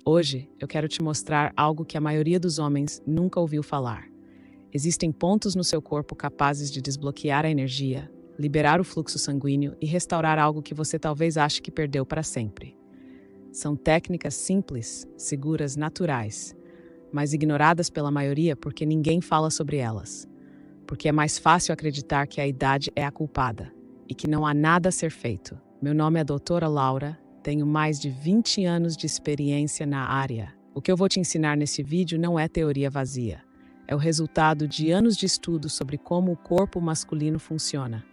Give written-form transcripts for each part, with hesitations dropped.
Hoje eu quero te mostrar algo que a maioria dos homens nunca ouviu falar. Existem pontos no seu corpo capazes de desbloquear a energia, liberar o fluxo sanguíneo e restaurar algo que você talvez ache que perdeu para sempre. São técnicas simples, seguras, naturais, mas ignoradas pela maioria porque ninguém fala sobre elas. Porque é mais fácil acreditar que a idade é a culpada e que não há nada a ser feito. Meu nome é Doutora Laura, tenho mais de 20 anos de experiência na área. O que eu vou te ensinar nesse vídeo não é teoria vazia. É o resultado de anos de estudo sobre como o corpo masculino funciona.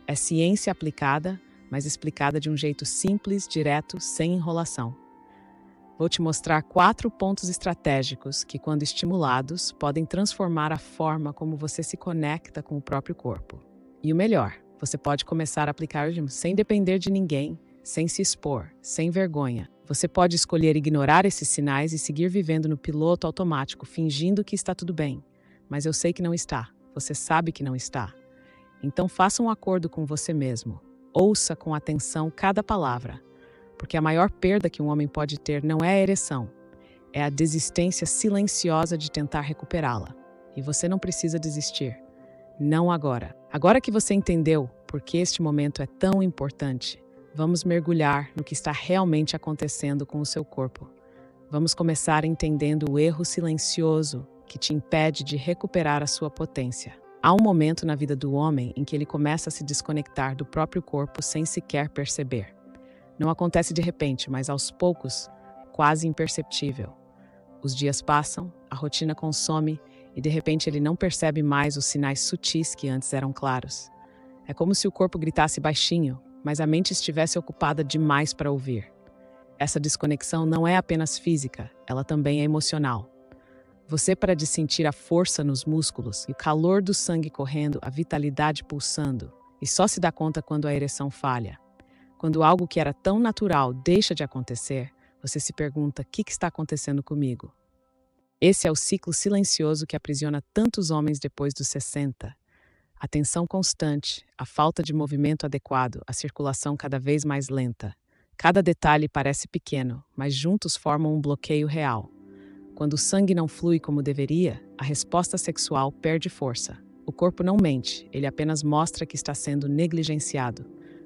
É ciência aplicada, mas explicada de um jeito simples, direto, sem enrolação. Vou te mostrar 4 pontos estratégicos que, quando estimulados, podem transformar a forma como você se conecta com o próprio corpo. E o melhor, você pode começar a aplicar sem depender de ninguém, sem se expor, sem vergonha. Você pode escolher ignorar esses sinais e seguir vivendo no piloto automático, fingindo que está tudo bem. Mas eu sei que não está. Você sabe que não está. Então faça um acordo com você mesmo. Ouça com atenção cada palavra. Porque a maior perda que um homem pode ter não é a ereção, é a desistência silenciosa de tentar recuperá-la. E você não precisa desistir. Não agora. Agora que você entendeu por que este momento é tão importante, vamos mergulhar no que está realmente acontecendo com o seu corpo. Vamos começar entendendo o erro silencioso que te impede de recuperar a sua potência. Há um momento na vida do homem em que ele começa a se desconectar do próprio corpo sem sequer perceber. Não acontece de repente, mas aos poucos, quase imperceptível. Os dias passam, a rotina consome e de repente ele não percebe mais os sinais sutis que antes eram claros. É como se o corpo gritasse baixinho, mas a mente estivesse ocupada demais para ouvir. Essa desconexão não é apenas física, ela também é emocional. Você para de sentir a força nos músculos e o calor do sangue correndo, a vitalidade pulsando, e só se dá conta quando a ereção falha. Quando algo que era tão natural deixa de acontecer, você se pergunta: o que está acontecendo comigo? Esse é o ciclo silencioso que aprisiona tantos homens depois dos 60. A tensão constante, a falta de movimento adequado, a circulação cada vez mais lenta. Cada detalhe parece pequeno, mas juntos formam um bloqueio real. Quando o sangue não flui como deveria, a resposta sexual perde força. O corpo não mente, ele apenas mostra que está sendo negligenciado.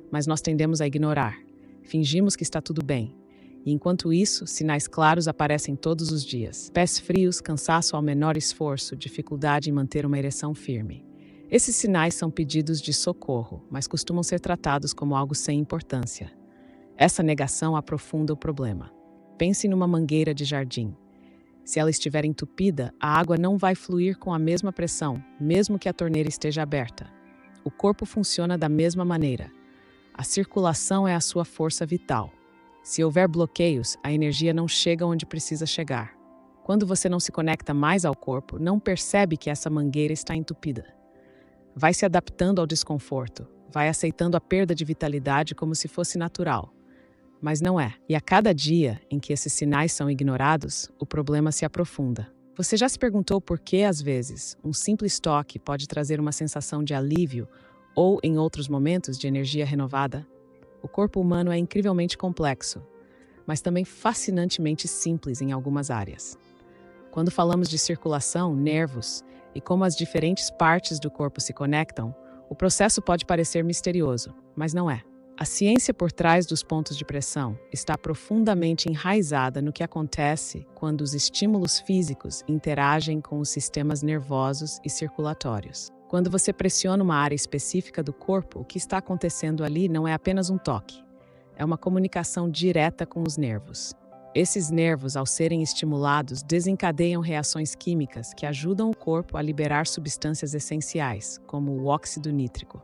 Mas nós tendemos a ignorar. Fingimos que está tudo bem. E enquanto isso, sinais claros aparecem todos os dias. Pés frios, cansaço ao menor esforço, dificuldade em manter uma ereção firme. Esses sinais são pedidos de socorro, mas costumam ser tratados como algo sem importância. Essa negação aprofunda o problema. Pense numa mangueira de jardim. Se ela estiver entupida, a água não vai fluir com a mesma pressão, mesmo que a torneira esteja aberta. O corpo funciona da mesma maneira. A circulação é a sua força vital. Se houver bloqueios, a energia não chega onde precisa chegar. Quando você não se conecta mais ao corpo, não percebe que essa mangueira está entupida. Vai se adaptando ao desconforto, vai aceitando a perda de vitalidade como se fosse natural. Mas não é. E a cada dia em que esses sinais são ignorados, o problema se aprofunda. Você já se perguntou por que, às vezes, um simples toque pode trazer uma sensação de alívio ou, em outros momentos, de energia renovada? O corpo humano é incrivelmente complexo, mas também fascinantemente simples em algumas áreas. Quando falamos de circulação, nervos e como as diferentes partes do corpo se conectam, o processo pode parecer misterioso, mas não é. A ciência por trás dos pontos de pressão está profundamente enraizada no que acontece quando os estímulos físicos interagem com os sistemas nervosos e circulatórios. Quando você pressiona uma área específica do corpo, o que está acontecendo ali não é apenas um toque. É uma comunicação direta com os nervos. Esses nervos, ao serem estimulados, desencadeiam reações químicas que ajudam o corpo a liberar substâncias essenciais, como o óxido nítrico.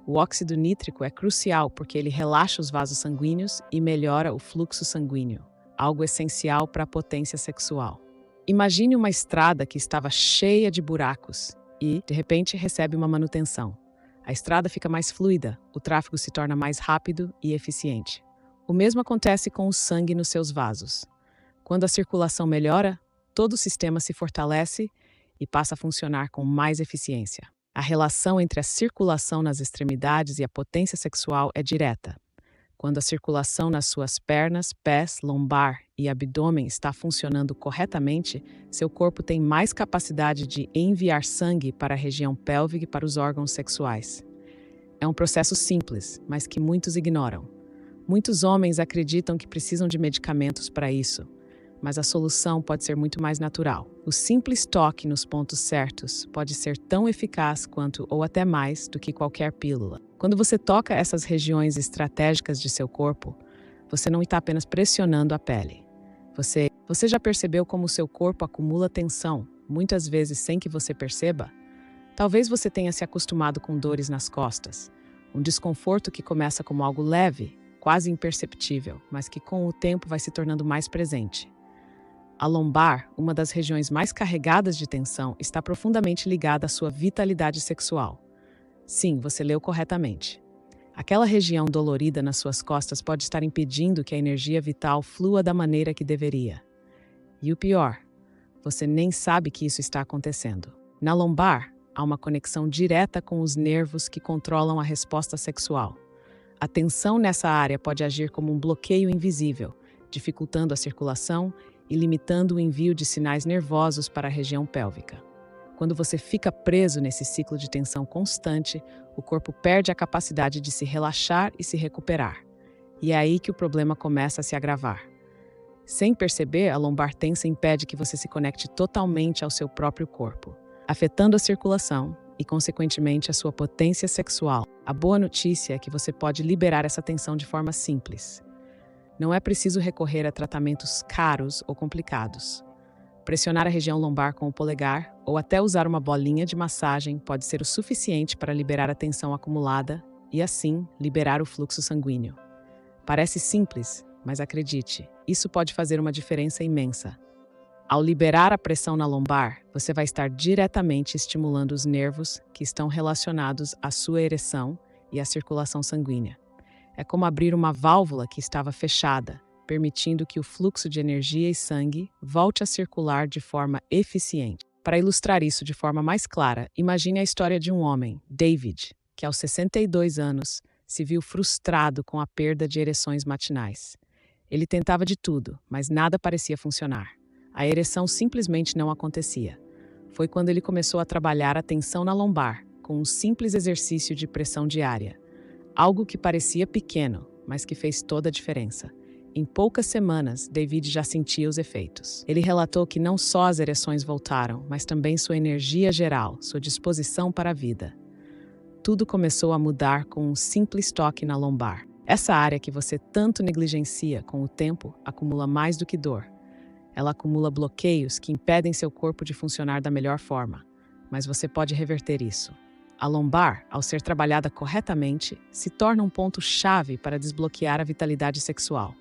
O óxido nítrico é crucial porque ele relaxa os vasos sanguíneos e melhora o fluxo sanguíneo, algo essencial para a potência sexual. Imagine uma estrada que estava cheia de buracos e, de repente, recebe uma manutenção. A estrada fica mais fluida, o tráfego se torna mais rápido e eficiente. O mesmo acontece com o sangue nos seus vasos. Quando a circulação melhora, todo o sistema se fortalece e passa a funcionar com mais eficiência. A relação entre a circulação nas extremidades e a potência sexual é direta. Quando a circulação nas suas pernas, pés, lombar e abdômen está funcionando corretamente, seu corpo tem mais capacidade de enviar sangue para a região pélvica e para os órgãos sexuais. É um processo simples, mas que muitos ignoram. Muitos homens acreditam que precisam de medicamentos para isso, mas a solução pode ser muito mais natural. O simples toque nos pontos certos pode ser tão eficaz quanto ou até mais do que qualquer pílula. Quando você toca essas regiões estratégicas de seu corpo, você não está apenas pressionando a pele. Você já percebeu como o seu corpo acumula tensão, muitas vezes sem que você perceba? Talvez você tenha se acostumado com dores nas costas, um desconforto que começa como algo leve, quase imperceptível, mas que com o tempo vai se tornando mais presente. A lombar, uma das regiões mais carregadas de tensão, está profundamente ligada à sua vitalidade sexual. Sim, você leu corretamente. Aquela região dolorida nas suas costas pode estar impedindo que a energia vital flua da maneira que deveria. E o pior, você nem sabe que isso está acontecendo. Na lombar, há uma conexão direta com os nervos que controlam a resposta sexual. A tensão nessa área pode agir como um bloqueio invisível, dificultando a circulação e limitando o envio de sinais nervosos para a região pélvica. Quando você fica preso nesse ciclo de tensão constante, o corpo perde a capacidade de se relaxar e se recuperar. E é aí que o problema começa a se agravar. Sem perceber, a lombar tensa impede que você se conecte totalmente ao seu próprio corpo, afetando a circulação e, consequentemente, a sua potência sexual. A boa notícia é que você pode liberar essa tensão de forma simples. Não é preciso recorrer a tratamentos caros ou complicados. Pressionar a região lombar com o polegar ou até usar uma bolinha de massagem pode ser o suficiente para liberar a tensão acumulada e, assim, liberar o fluxo sanguíneo. Parece simples, mas acredite, isso pode fazer uma diferença imensa. Ao liberar a pressão na lombar, você vai estar diretamente estimulando os nervos que estão relacionados à sua ereção e à circulação sanguínea. É como abrir uma válvula que estava fechada, permitindo que o fluxo de energia e sangue volte a circular de forma eficiente. Para ilustrar isso de forma mais clara, imagine a história de um homem, David, que aos 62 anos se viu frustrado com a perda de ereções matinais. Ele tentava de tudo, mas nada parecia funcionar. A ereção simplesmente não acontecia. Foi quando ele começou a trabalhar a tensão na lombar, com um simples exercício de pressão diária. Algo que parecia pequeno, mas que fez toda a diferença. Em poucas semanas, David já sentia os efeitos. Ele relatou que não só as ereções voltaram, mas também sua energia geral, sua disposição para a vida. Tudo começou a mudar com um simples toque na lombar. Essa área que você tanto negligencia com o tempo acumula mais do que dor. Ela acumula bloqueios que impedem seu corpo de funcionar da melhor forma, mas você pode reverter isso. A lombar, ao ser trabalhada corretamente, se torna um ponto-chave para desbloquear a vitalidade sexual.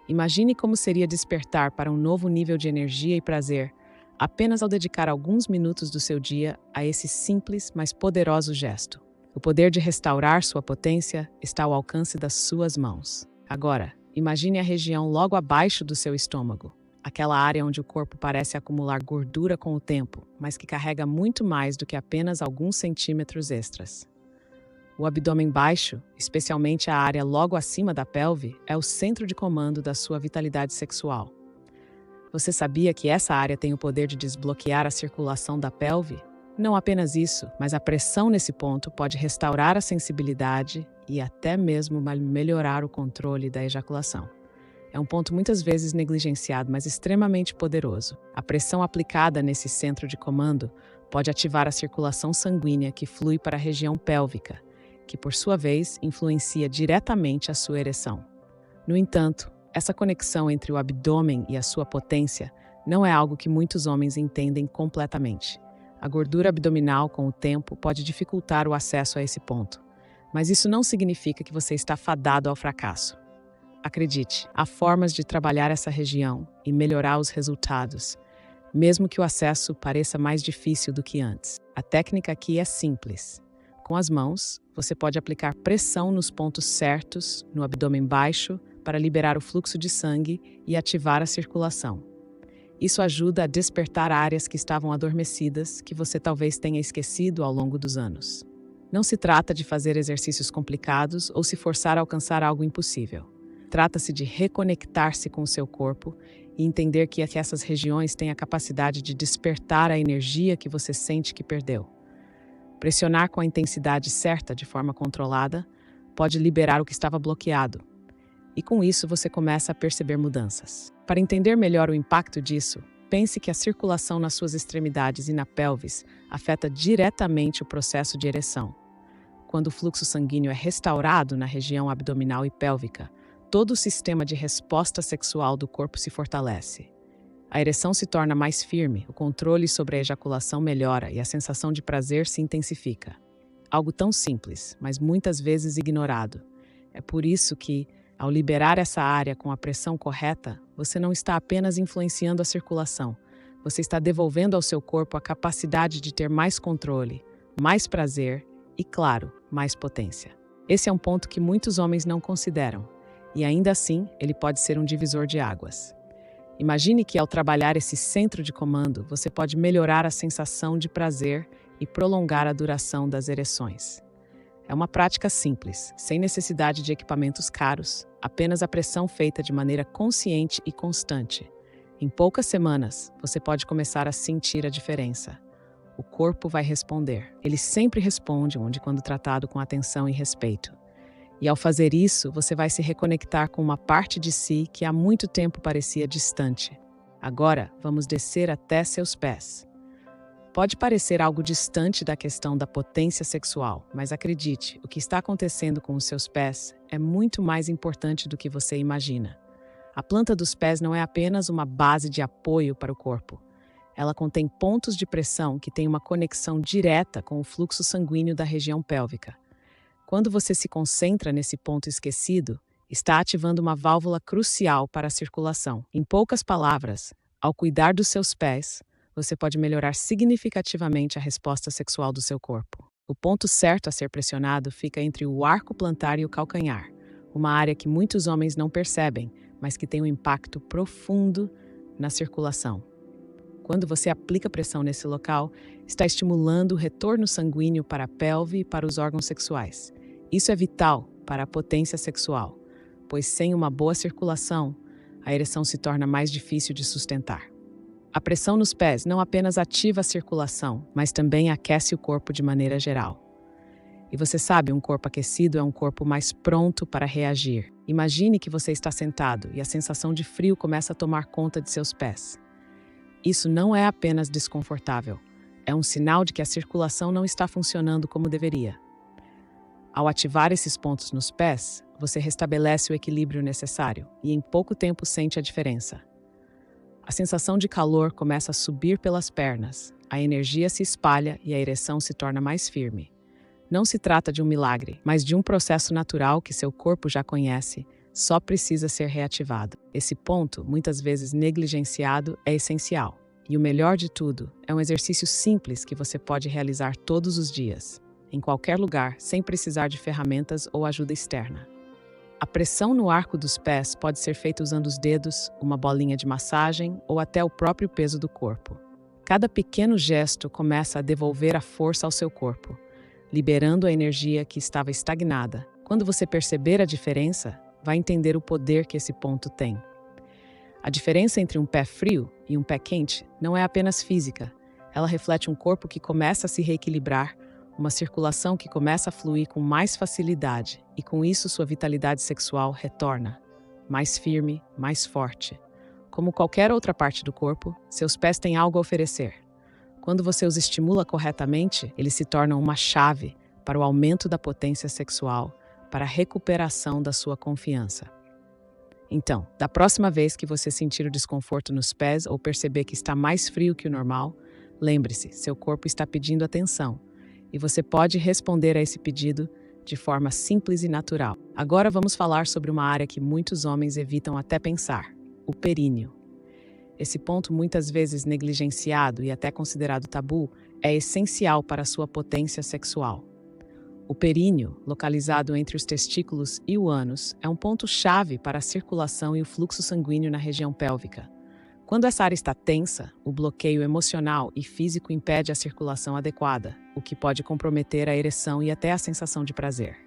Imagine como seria despertar para um novo nível de energia e prazer, apenas ao dedicar alguns minutos do seu dia a esse simples, mas poderoso gesto. O poder de restaurar sua potência está ao alcance das suas mãos. Agora, imagine a região logo abaixo do seu estômago. Aquela área onde o corpo parece acumular gordura com o tempo, mas que carrega muito mais do que apenas alguns centímetros extras. O abdômen baixo, especialmente a área logo acima da pelve, é o centro de comando da sua vitalidade sexual. Você sabia que essa área tem o poder de desbloquear a circulação da pelve? Não apenas isso, mas a pressão nesse ponto pode restaurar a sensibilidade e até mesmo melhorar o controle da ejaculação. É um ponto muitas vezes negligenciado, mas extremamente poderoso. A pressão aplicada nesse centro de comando pode ativar a circulação sanguínea que flui para a região pélvica, que por sua vez influencia diretamente a sua ereção. No entanto, essa conexão entre o abdômen e a sua potência não é algo que muitos homens entendem completamente. A gordura abdominal, com o tempo, pode dificultar o acesso a esse ponto, mas isso não significa que você está fadado ao fracasso. Acredite, há formas de trabalhar essa região e melhorar os resultados, mesmo que o acesso pareça mais difícil do que antes. A técnica aqui é simples. Com as mãos, você pode aplicar pressão nos pontos certos, no abdômen baixo, para liberar o fluxo de sangue e ativar a circulação. Isso ajuda a despertar áreas que estavam adormecidas, que você talvez tenha esquecido ao longo dos anos. Não se trata de fazer exercícios complicados ou se forçar a alcançar algo impossível. Trata-se de reconectar-se com o seu corpo e entender que essas regiões têm a capacidade de despertar a energia que você sente que perdeu. Pressionar com a intensidade certa, de forma controlada, pode liberar o que estava bloqueado. E com isso você começa a perceber mudanças. Para entender melhor o impacto disso, pense que a circulação nas suas extremidades e na pelvis afeta diretamente o processo de ereção. Quando o fluxo sanguíneo é restaurado na região abdominal e pélvica, todo o sistema de resposta sexual do corpo se fortalece. A ereção se torna mais firme, o controle sobre a ejaculação melhora e a sensação de prazer se intensifica. Algo tão simples, mas muitas vezes ignorado. É por isso que, ao liberar essa área com a pressão correta, você não está apenas influenciando a circulação, você está devolvendo ao seu corpo a capacidade de ter mais controle, mais prazer e, claro, mais potência. Esse é um ponto que muitos homens não consideram, e ainda assim ele pode ser um divisor de águas. Imagine que ao trabalhar esse centro de comando, você pode melhorar a sensação de prazer e prolongar a duração das ereções. É uma prática simples, sem necessidade de equipamentos caros, apenas a pressão feita de maneira consciente e constante. Em poucas semanas, você pode começar a sentir a diferença. O corpo vai responder. Ele sempre responde quando tratado com atenção e respeito. E ao fazer isso, você vai se reconectar com uma parte de si que há muito tempo parecia distante. Agora, vamos descer até seus pés. Pode parecer algo distante da questão da potência sexual, mas acredite, o que está acontecendo com os seus pés é muito mais importante do que você imagina. A planta dos pés não é apenas uma base de apoio para o corpo. Ela contém pontos de pressão que têm uma conexão direta com o fluxo sanguíneo da região pélvica. Quando você se concentra nesse ponto esquecido, está ativando uma válvula crucial para a circulação. Em poucas palavras, ao cuidar dos seus pés, você pode melhorar significativamente a resposta sexual do seu corpo. O ponto certo a ser pressionado fica entre o arco plantar e o calcanhar, uma área que muitos homens não percebem, mas que tem um impacto profundo na circulação. Quando você aplica pressão nesse local, está estimulando o retorno sanguíneo para a pelve e para os órgãos sexuais. Isso é vital para a potência sexual, pois sem uma boa circulação, a ereção se torna mais difícil de sustentar. A pressão nos pés não apenas ativa a circulação, mas também aquece o corpo de maneira geral. E você sabe, um corpo aquecido é um corpo mais pronto para reagir. Imagine que você está sentado e a sensação de frio começa a tomar conta de seus pés. Isso não é apenas desconfortável, é um sinal de que a circulação não está funcionando como deveria. Ao ativar esses pontos nos pés, você restabelece o equilíbrio necessário e em pouco tempo sente a diferença. A sensação de calor começa a subir pelas pernas, a energia se espalha e a ereção se torna mais firme. Não se trata de um milagre, mas de um processo natural que seu corpo já conhece, só precisa ser reativado. Esse ponto, muitas vezes negligenciado, é essencial. E o melhor de tudo, é um exercício simples que você pode realizar todos os dias, em qualquer lugar, sem precisar de ferramentas ou ajuda externa. A pressão no arco dos pés pode ser feita usando os dedos, uma bolinha de massagem ou até o próprio peso do corpo. Cada pequeno gesto começa a devolver a força ao seu corpo, liberando a energia que estava estagnada. Quando você perceber a diferença, vai entender o poder que esse ponto tem. A diferença entre um pé frio e um pé quente não é apenas física. Ela reflete um corpo que começa a se reequilibrar, uma circulação que começa a fluir com mais facilidade e com isso sua vitalidade sexual retorna, mais firme, mais forte. Como qualquer outra parte do corpo, seus pés têm algo a oferecer. Quando você os estimula corretamente, eles se tornam uma chave para o aumento da potência sexual, para a recuperação da sua confiança. Então, da próxima vez que você sentir o desconforto nos pés ou perceber que está mais frio que o normal, lembre-se, seu corpo está pedindo atenção. E você pode responder a esse pedido de forma simples e natural. Agora vamos falar sobre uma área que muitos homens evitam até pensar: o períneo. Esse ponto, muitas vezes negligenciado e até considerado tabu, é essencial para a sua potência sexual. O períneo, localizado entre os testículos e o ânus, é um ponto-chave para a circulação e o fluxo sanguíneo na região pélvica. Quando essa área está tensa, o bloqueio emocional e físico impede a circulação adequada, o que pode comprometer a ereção e até a sensação de prazer.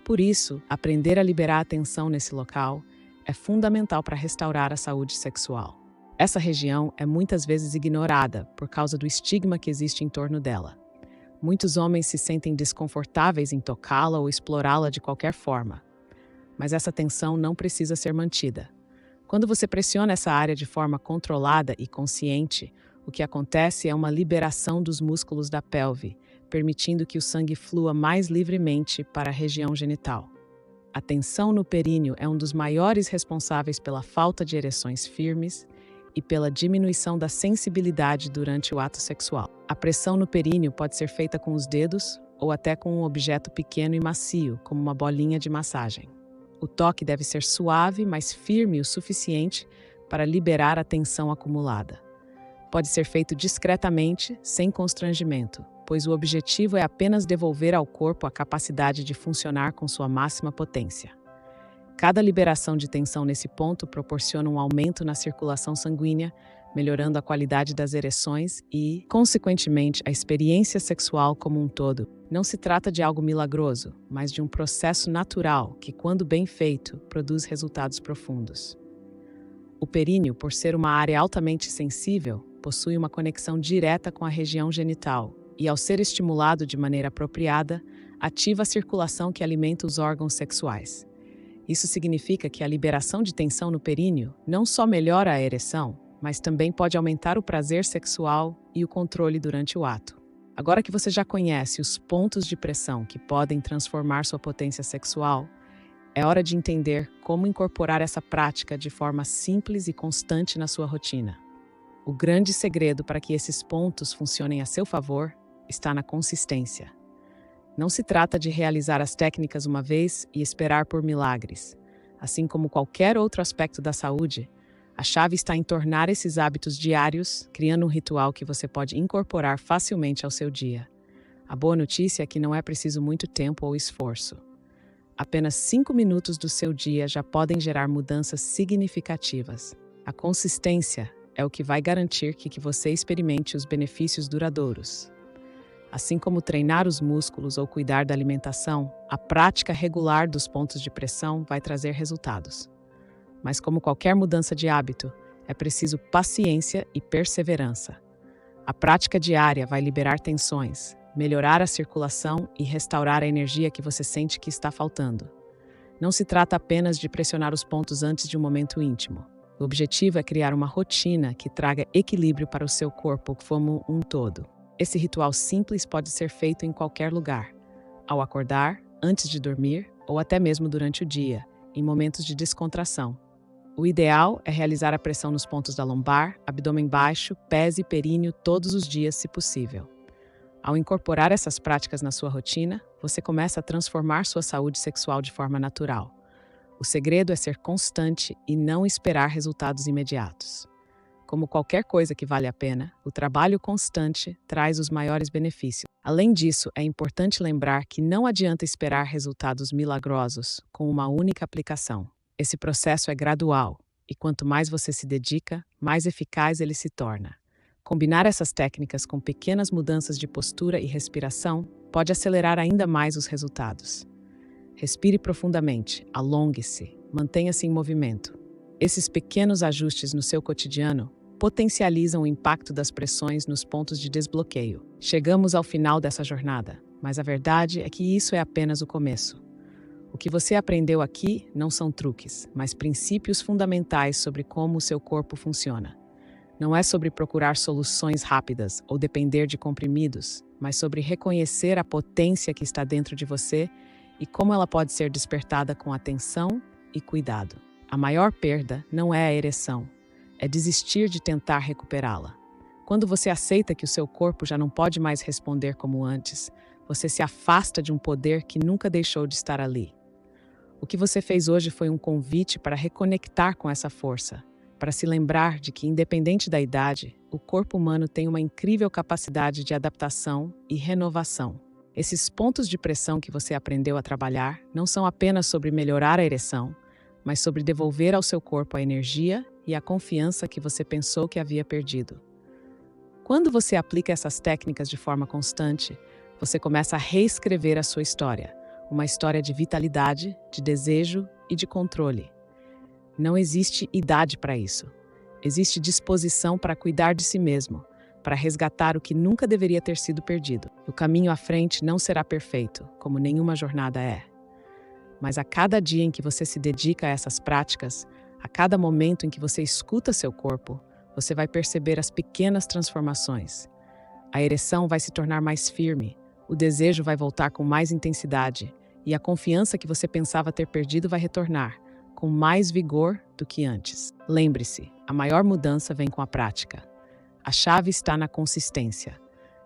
Por isso, aprender a liberar a tensão nesse local é fundamental para restaurar a saúde sexual. Essa região é muitas vezes ignorada por causa do estigma que existe em torno dela. Muitos homens se sentem desconfortáveis em tocá-la ou explorá-la de qualquer forma. Mas essa tensão não precisa ser mantida. Quando você pressiona essa área de forma controlada e consciente, o que acontece é uma liberação dos músculos da pelve, permitindo que o sangue flua mais livremente para a região genital. A tensão no períneo é um dos maiores responsáveis pela falta de ereções firmes e pela diminuição da sensibilidade durante o ato sexual. A pressão no períneo pode ser feita com os dedos ou até com um objeto pequeno e macio, como uma bolinha de massagem. O toque deve ser suave, mas firme o suficiente para liberar a tensão acumulada. Pode ser feito discretamente, sem constrangimento, pois o objetivo é apenas devolver ao corpo a capacidade de funcionar com sua máxima potência. Cada liberação de tensão nesse ponto proporciona um aumento na circulação sanguínea, melhorando a qualidade das ereções e, consequentemente, a experiência sexual como um todo. Não se trata de algo milagroso, mas de um processo natural que, quando bem feito, produz resultados profundos. O períneo, por ser uma área altamente sensível, possui uma conexão direta com a região genital e, ao ser estimulado de maneira apropriada, ativa a circulação que alimenta os órgãos sexuais. Isso significa que a liberação de tensão no períneo não só melhora a ereção, mas também pode aumentar o prazer sexual e o controle durante o ato. Agora que você já conhece os pontos de pressão que podem transformar sua potência sexual, é hora de entender como incorporar essa prática de forma simples e constante na sua rotina. O grande segredo para que esses pontos funcionem a seu favor está na consistência. Não se trata de realizar as técnicas uma vez e esperar por milagres. Assim como qualquer outro aspecto da saúde, a chave está em tornar esses hábitos diários, criando um ritual que você pode incorporar facilmente ao seu dia. A boa notícia é que não é preciso muito tempo ou esforço. Apenas 5 minutos do seu dia já podem gerar mudanças significativas. A consistência é o que vai garantir que você experimente os benefícios duradouros. Assim como treinar os músculos ou cuidar da alimentação, a prática regular dos pontos de pressão vai trazer resultados. Mas como qualquer mudança de hábito, é preciso paciência e perseverança. A prática diária vai liberar tensões, melhorar a circulação e restaurar a energia que você sente que está faltando. Não se trata apenas de pressionar os pontos antes de um momento íntimo. O objetivo é criar uma rotina que traga equilíbrio para o seu corpo como um todo. Esse ritual simples pode ser feito em qualquer lugar, ao acordar, antes de dormir ou até mesmo durante o dia, em momentos de descontração. O ideal é realizar a pressão nos pontos da lombar, abdômen baixo, pés e períneo todos os dias, se possível. Ao incorporar essas práticas na sua rotina, você começa a transformar sua saúde sexual de forma natural. O segredo é ser constante e não esperar resultados imediatos. Como qualquer coisa que vale a pena, o trabalho constante traz os maiores benefícios. Além disso, é importante lembrar que não adianta esperar resultados milagrosos com uma única aplicação. Esse processo é gradual, e quanto mais você se dedica, mais eficaz ele se torna. Combinar essas técnicas com pequenas mudanças de postura e respiração pode acelerar ainda mais os resultados. Respire profundamente, alongue-se, mantenha-se em movimento. Esses pequenos ajustes no seu cotidiano potencializam o impacto das pressões nos pontos de desbloqueio. Chegamos ao final dessa jornada, mas a verdade é que isso é apenas o começo. O que você aprendeu aqui não são truques, mas princípios fundamentais sobre como o seu corpo funciona. Não é sobre procurar soluções rápidas ou depender de comprimidos, mas sobre reconhecer a potência que está dentro de você e como ela pode ser despertada com atenção e cuidado. A maior perda não é a ereção, é desistir de tentar recuperá-la. Quando você aceita que o seu corpo já não pode mais responder como antes, você se afasta de um poder que nunca deixou de estar ali. O que você fez hoje foi um convite para reconectar com essa força, para se lembrar de que, independente da idade, o corpo humano tem uma incrível capacidade de adaptação e renovação. Esses pontos de pressão que você aprendeu a trabalhar não são apenas sobre melhorar a ereção, mas sobre devolver ao seu corpo a energia e a confiança que você pensou que havia perdido. Quando você aplica essas técnicas de forma constante, você começa a reescrever a sua história, uma história de vitalidade, de desejo e de controle. Não existe idade para isso. Existe disposição para cuidar de si mesmo, para resgatar o que nunca deveria ter sido perdido. O caminho à frente não será perfeito, como nenhuma jornada é. Mas a cada dia em que você se dedica a essas práticas, a cada momento em que você escuta seu corpo, você vai perceber as pequenas transformações. A ereção vai se tornar mais firme, o desejo vai voltar com mais intensidade e a confiança que você pensava ter perdido vai retornar, com mais vigor do que antes. Lembre-se, a maior mudança vem com a prática. A chave está na consistência.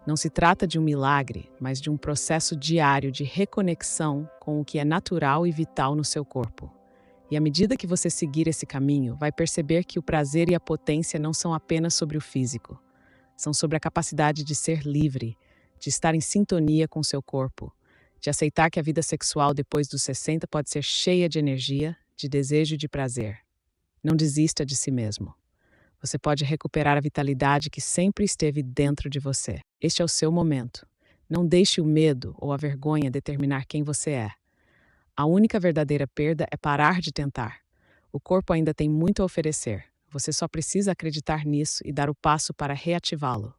Não se trata de um milagre, mas de um processo diário de reconexão com o que é natural e vital no seu corpo. E à medida que você seguir esse caminho, vai perceber que o prazer e a potência não são apenas sobre o físico. São sobre a capacidade de ser livre, de estar em sintonia com seu corpo, de aceitar que a vida sexual depois dos 60 pode ser cheia de energia, de desejo e de prazer. Não desista de si mesmo. Você pode recuperar a vitalidade que sempre esteve dentro de você. Este é o seu momento. Não deixe o medo ou a vergonha determinar quem você é. A única verdadeira perda é parar de tentar. O corpo ainda tem muito a oferecer. Você só precisa acreditar nisso e dar o passo para reativá-lo.